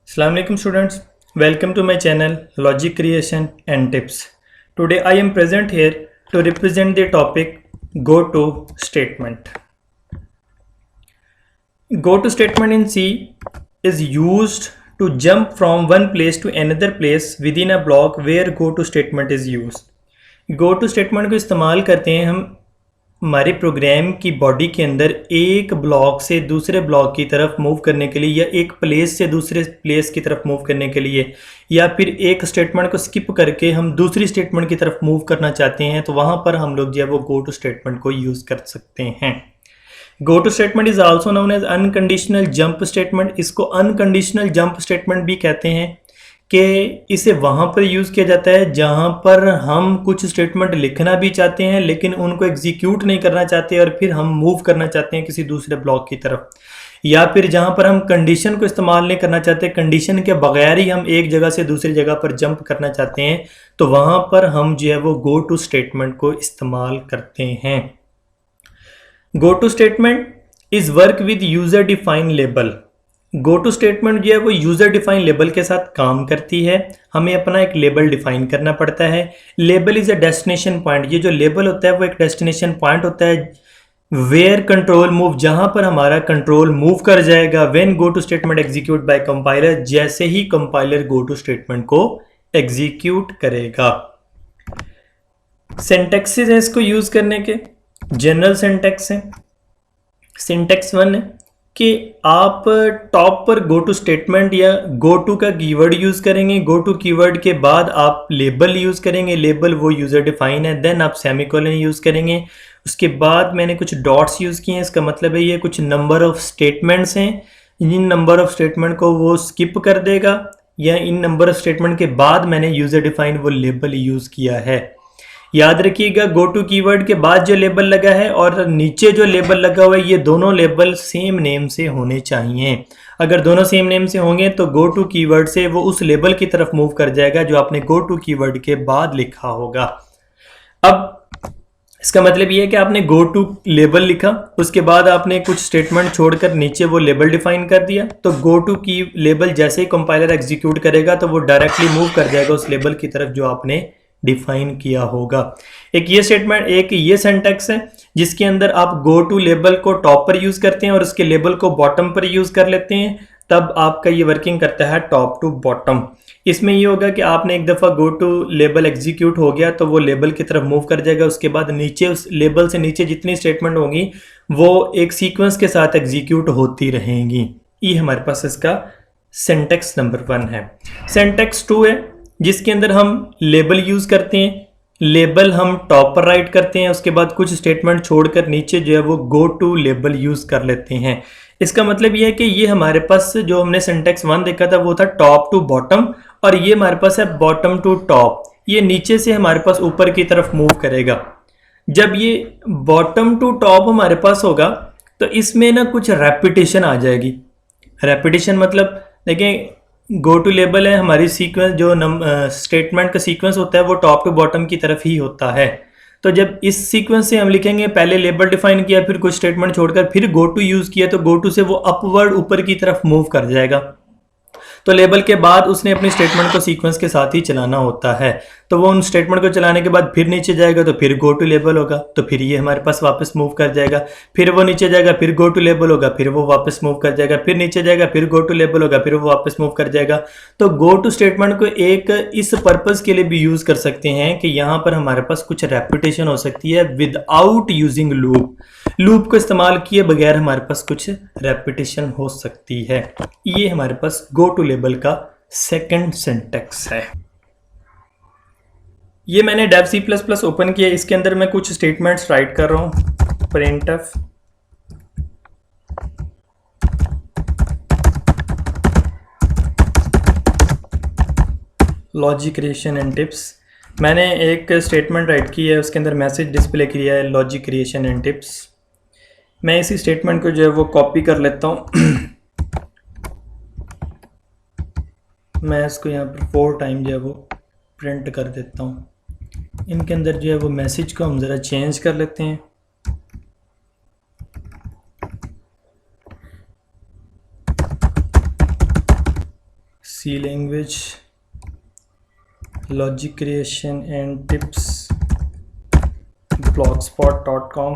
Assalamu alaikum students, welcome to my channel Logic Creation and Tips. Today I am present here to represent the topic go-to statement. Go-to statement in C is used to jump from one place to another place within a block where go-to statement is used. go-to statement को इस्तेमाल करते हैं हम हमारे programme की body के अंदर एक ब्लॉक से दूसरे ब्लॉक की तरफ मूव करने के लिए, या एक प्लेस से दूसरे प्लेस की तरफ मूव करने के लिए, या फिर एक स्टेटमेंट को स्किप करके हम दूसरी स्टेटमेंट की तरफ मूव करना चाहते हैं, तो वहाँ पर हम लोग जो है वो गो टू स्टेटमेंट को यूज़ कर सकते हैं। Go to statement is also known as unconditional jump statement. इसको अनकंडीशनल जंप स्टेटमेंट भी कहते हैं कि इसे वहाँ पर यूज़ किया जाता है जहाँ पर हम कुछ स्टेटमेंट लिखना भी चाहते हैं लेकिन उनको एग्जीक्यूट नहीं करना चाहते और फिर हम मूव करना चाहते हैं किसी दूसरे ब्लॉक की तरफ, या फिर जहाँ पर हम कंडीशन को इस्तेमाल नहीं करना चाहते, कंडीशन के बगैर ही हम एक जगह से दूसरी जगह पर जंप करना चाहते हैं, तो वहाँ पर हम जो है वो गो टू स्टेटमेंट को इस्तेमाल करते हैं। Go to statement is work with user define label. Go to statement जो है वो यूज़र डिफाइन लेबल के साथ काम करती है। हमें अपना एक लेबल डिफाइन करना पड़ता है। Label is a destination point. ये जो लेबल होता है वो एक डेस्टिनेशन पॉइंट होता है वेयर कंट्रोल मूव, जहाँ पर हमारा कंट्रोल मूव कर जाएगा when go to statement execute by compiler, जैसे ही कंपाइलर गो टू स्टेटमेंट को एग्जीक्यूट करेगा। सिंटैक्सेस है इसको यूज़ करने के, जनरल सिंटैक्स है। सिंटैक्स 1 है कि आप टॉप पर गो टू स्टेटमेंट या गो टू का कीवर्ड यूज़ करेंगे। गो टू कीवर्ड के बाद आप लेबल यूज़ करेंगे, लेबल वो यूज़र डिफाइन है। देन आप सेमीकोलन यूज़ करेंगे। उसके बाद मैंने कुछ डॉट्स यूज़ किए हैं, इसका मतलब है ये कुछ नंबर ऑफ स्टेटमेंट्स हैं। इन नंबर ऑफ स्टेटमेंट को वो स्किप कर देगा, या इन नंबर ऑफ स्टेटमेंट के बाद मैंने यूज़र डिफाइन वो लेबल यूज़ किया है। याद रखिएगा, गो टू कीवर्ड के बाद जो लेबल लगा है और नीचे जो लेबल लगा हुआ है, ये दोनों लेबल सेम नेम से होने चाहिए। अगर दोनों सेम नेम से होंगे तो गो टू कीवर्ड से वो उस लेबल की तरफ मूव कर जाएगा जो आपने गो टू कीवर्ड के बाद लिखा होगा। अब इसका मतलब ये है कि आपने गो टू लेबल लिखा, उसके बाद आपने कुछ स्टेटमेंट छोड़कर नीचे वो लेबल डिफाइन कर दिया, तो गो टू की लेबल जैसे ही कंपाइलर एग्जीक्यूट करेगा तो वो डायरेक्टली मूव कर जाएगा उस लेबल की तरफ जो आपने डिफाइन किया होगा। एक ये स्टेटमेंट, एक ये सिंटैक्स है जिसके अंदर आप गो टू लेबल को टॉप पर यूज करते हैं और उसके लेबल को बॉटम पर यूज कर लेते हैं, तब आपका ये वर्किंग करता है टॉप टू बॉटम। इसमें ये होगा कि आपने एक दफ़ा गो टू लेबल एग्जीक्यूट हो गया तो वो लेबल की तरफ मूव कर जाएगा, उसके बाद नीचे उस लेबल से नीचे जितनी स्टेटमेंट होंगी वो एक सीक्वेंस के साथ एग्जीक्यूट होती रहेंगी। ये हमारे पास इसका सिंटैक्स नंबर 1 है। सिंटैक्स 2 है जिसके अंदर हम लेबल यूज़ करते हैं। लेबल हम टॉप पर राइट करते हैं, उसके बाद कुछ स्टेटमेंट छोड़कर नीचे जो है वो गो टू लेबल यूज़ कर लेते हैं। इसका मतलब ये है कि ये हमारे पास जो हमने सिंटैक्स 1 देखा था वो था टॉप टू बॉटम, और ये हमारे पास है बॉटम टू टॉप। ये नीचे से हमारे पास ऊपर की तरफ मूव करेगा। जब ये बॉटम टू टॉप हमारे पास होगा तो इसमें ना कुछ रेपिटेशन आ जाएगी। रेपिटेशन मतलब देखें, गो टू लेबल है हमारी सीक्वेंस, जो स्टेटमेंट का सीक्वेंस होता है वो टॉप टू बॉटम की तरफ ही होता है। तो जब इस सीक्वेंस से हम लिखेंगे, पहले लेबल डिफाइन किया, फिर कुछ स्टेटमेंट छोड़कर फिर गो टू यूज़ किया, तो गो टू से वो अपवर्ड ऊपर की तरफ मूव कर जाएगा। तो लेबल के बाद उसने अपनी स्टेटमेंट को सीक्वेंस के साथ ही चलाना होता है, तो वो उन स्टेटमेंट को चलाने के बाद फिर नीचे जाएगा तो फिर गो टू लेबल होगा, तो फिर ये हमारे पास वापस मूव कर जाएगा। फिर वो नीचे जाएगा, फिर गो टू लेबल होगा, फिर वो वापस मूव कर जाएगा, फिर नीचे जाएगा, फिर गो टू लेबल होगा, फिर वो वापस मूव कर जाएगा। तो गो टू स्टेटमेंट को एक इस पर्पज़ के लिए भी यूज़ कर सकते हैं कि यहाँ पर हमारे पास कुछ रेपिटेशन हो सकती है विदाउट यूजिंग लूप। लूप को इस्तेमाल किए बगैर हमारे पास कुछ रेपिटेशन हो सकती है। ये हमारे पास गो टू लेबल का सेकंड सिंटैक्स है। ये मैंने डेव C++ ओपन किया, इसके अंदर मैं कुछ स्टेटमेंट्स राइट कर रहा हूँ। printf logic creation and tips. मैंने एक स्टेटमेंट राइट की है, उसके अंदर मैसेज डिस्प्ले किया है लॉजिक क्रिएशन एंड टिप्स। मैं इसी स्टेटमेंट को जो है वो कॉपी कर लेता हूँ। मैं इसको यहाँ पर 4 टाइम जो है वो प्रिंट कर देता हूँ। इनके अंदर जो है वो मैसेज को हम ज़रा चेंज कर लेते हैं। C language logic creation and tips blogspot.com.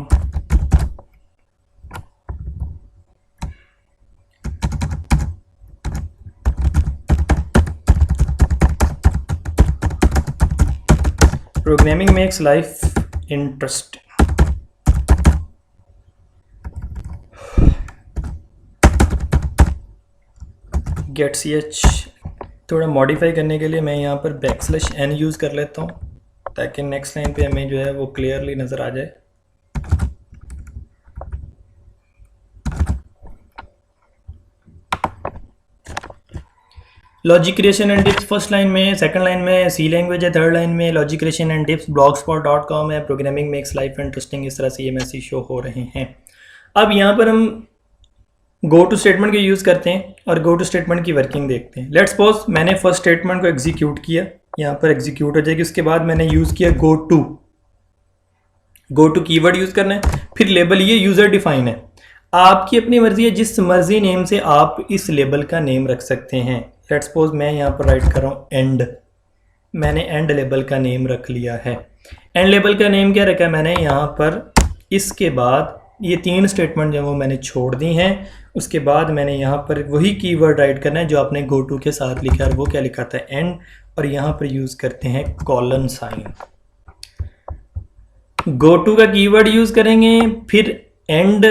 Programming makes life interesting. getch थोड़ा मॉडिफाई करने के लिए मैं यहाँ पर \n यूज़ कर लेता हूँ ताकि नेक्स्ट लाइन पे हमें जो है वो क्लियरली नज़र आ जाए। Logic creation and tips first line में, सेकंड लाइन में सी लैंग्वेज है, थर्ड लाइन में logic creation and tips blogspot.com है, प्रोग्रामिंग मेक्स लाइफ इंटरेस्टिंग, इस तरह से ये मैसेज शो हो रहे हैं। अब यहाँ पर हम गो टू स्टेटमेंट को यूज़ करते हैं और गो टू स्टेटमेंट की वर्किंग देखते हैं। लेट्स सपोज मैंने फर्स्ट स्टेटमेंट को एग्जीक्यूट किया, यहाँ पर एग्जीक्यूट हो जाएगी। उसके बाद मैंने यूज़ किया गो टू कीवर्ड यूज़ करना है। फिर लेबल ये यूज़र डिफाइन है, आपकी अपनी मर्जी है, जिस मर्जी नेम से आप इस लेबल का नेम रख सकते हैं। लेट्स सपोज मैं यहाँ पर राइट कर रहा हूँ एंड, मैंने एंड लेबल का नेम रख लिया है। एंड लेबल का नेम क्या रखा है मैंने यहाँ पर, इसके बाद ये 3 स्टेटमेंट जो वो मैंने छोड़ दी हैं। उसके बाद मैंने यहाँ पर वही कीवर्ड राइट करना है जो आपने गो टू के साथ लिखा है, वो क्या लिखा था एंड, और यहाँ पर यूज़ करते हैं कॉलन साइन। गो टू का कीवर्ड यूज़ करेंगे, फिर एंड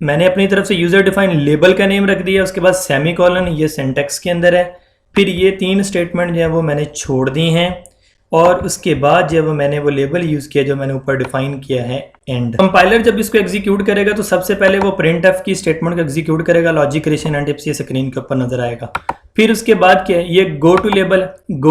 मैंने अपनी तरफ से यूज़र डिफाइन लेबल का नेम रख दिया, उसके बाद सेमी कॉलन, ये सिंटैक्स के अंदर है। फिर ये 3 स्टेटमेंट जो है वो मैंने छोड़ दी हैं, और उसके बाद जब मैंने वो लेबल यूज़ किया जो मैंने ऊपर डिफाइन किया है एंड। कंपाइलर जब इसको एग्जीक्यूट करेगा तो सबसे पहले वो printf की स्टेटमेंट को एग्जीक्यूट करेगा, लॉजिक क्रिएशन एंड टिप्स ये स्क्रीन के ऊपर नजर आएगा। फिर उसके बाद क्या है, ये गो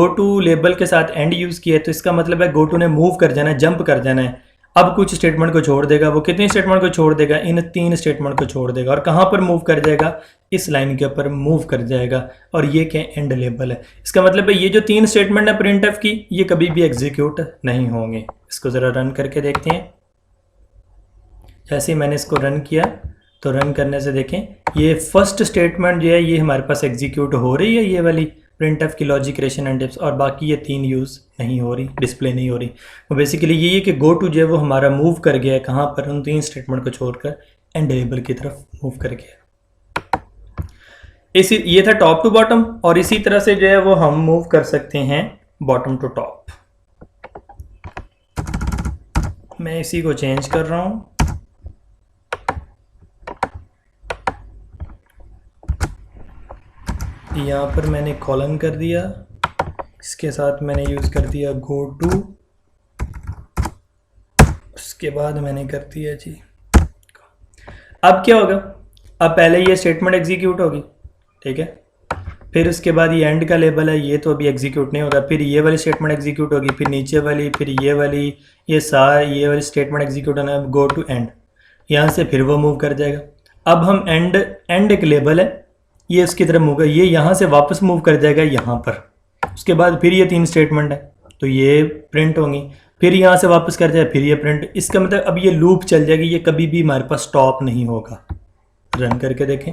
टू लेबल के साथ एंड यूज़ किया, तो इसका मतलब है गो टू ने मूव कर जाना है, जंप कर जाना है। अब कुछ स्टेटमेंट को छोड़ देगा, वो कितनी स्टेटमेंट को छोड़ देगा, इन 3 स्टेटमेंट को छोड़ देगा, और कहाँ पर मूव कर जाएगा, इस लाइन के ऊपर मूव कर जाएगा। और ये क्या एंड लेबल है, इसका मतलब है ये जो 3 स्टेटमेंट है printf की, ये कभी भी एग्जीक्यूट नहीं होंगे। इसको ज़रा रन करके देखते हैं। जैसे ही मैंने इसको रन किया तो रन करने से देखें ये फर्स्ट स्टेटमेंट जो है ये हमारे पास एग्जीक्यूट हो रही है, ये वाली printf की लॉजिक क्रिएशन एंड टिप्स, और बाकी ये 3 यूज़ नहीं हो रही, डिस्प्ले नहीं हो रही। तो बेसिकली ये है कि गो टू जो है वो हमारा मूव कर गया है, कहाँ पर, उन 3 स्टेटमेंट को छोड़कर एंड लेबल की तरफ मूव कर गया। ये था टॉप टू बॉटम, और इसी तरह से जो है वो हम मूव कर सकते हैं बॉटम टू टॉप। मैं इसी को चेंज कर रहा हूँ, यहाँ पर मैंने कॉलन कर दिया, इसके साथ मैंने यूज़ कर दिया गो टू, उसके बाद मैंने कर दिया जी। अब क्या होगा, अब पहले ये स्टेटमेंट एग्जीक्यूट होगी, ठीक है। फिर उसके बाद ये एंड का लेबल है, ये तो अभी एग्जीक्यूट नहीं होगा। फिर ये वाली स्टेटमेंट एग्जीक्यूट होगी, फिर नीचे वाली, फिर ये वाली, ये वाली स्टेटमेंट एग्जीक्यूट होना है, गो टू एंड, यहाँ से फिर वो मूव कर जाएगा। अब हम एंड एक लेबल है, ये उसकी तरफ मूव कर, ये यहाँ से वापस मूव कर जाएगा यहाँ पर। उसके बाद फिर ये 3 स्टेटमेंट है, तो ये प्रिंट होंगी, फिर यहाँ से वापस कर जाए, फिर ये प्रिंट। इसका मतलब अब ये लूप चल जाएगी, ये कभी भी हमारे पास स्टॉप नहीं होगा। रन करके देखें,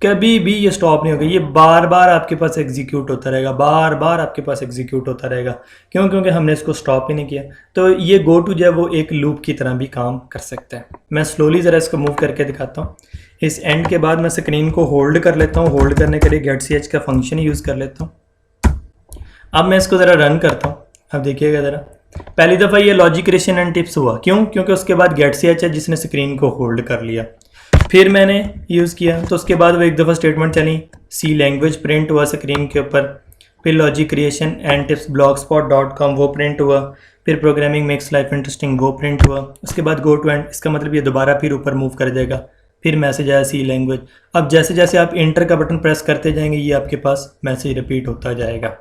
कभी भी ये स्टॉप नहीं होगा, ये बार बार आपके पास एग्जीक्यूट होता रहेगा, बार बार आपके पास एग्जीक्यूट होता रहेगा। क्यों? क्योंकि हमने इसको स्टॉप ही नहीं किया। तो ये गो टू जो है वो एक लूप की तरह भी काम कर सकता है। मैं स्लोली ज़रा इसको मूव करके दिखाता हूँ। इस एंड के बाद मैं स्क्रीन को होल्ड कर लेता हूँ, होल्ड करने के लिए getch का फंक्शन यूज़ कर लेता हूँ। अब मैं इसको ज़रा रन करता हूँ। अब देखिएगा ज़रा, पहली दफ़ा ये लॉजिक क्रिएशन एंड टिप्स हुआ, क्यों? क्योंकि उसके बाद getch है जिसने स्क्रीन को होल्ड कर लिया। फिर मैंने यूज़ किया तो उसके बाद वो एक दफ़ा स्टेटमेंट चली, सी लैंग्वेज प्रिंट हुआ स्क्रीन के ऊपर, फिर logic creation and tips blogspot.com वो प्रिंट हुआ, फिर प्रोग्रामिंग मेक्स लाइफ इंटरेस्टिंग वो प्रिंट हुआ। उसके बाद गो टू एंड, इसका मतलब ये दोबारा फिर ऊपर मूव कर जाएगा। फिर मैसेज आया सी लैंग्वेज। अब जैसे जैसे आप इंटर का बटन प्रेस करते जाएंगे ये आपके पास मैसेज रिपीट होता जाएगा।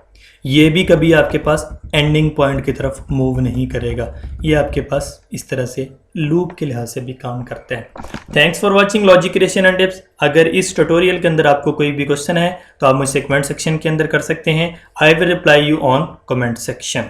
ये भी कभी आपके पास एंडिंग पॉइंट की तरफ मूव नहीं करेगा, ये आपके पास इस तरह से लूप के लिहाज से भी काम करते हैं। Thanks for watching logic creation and tips. अगर इस ट्यूटोरियल के अंदर आपको कोई भी क्वेश्चन है तो आप मुझसे कमेंट सेक्शन के अंदर कर सकते हैं। I will reply you on comment section.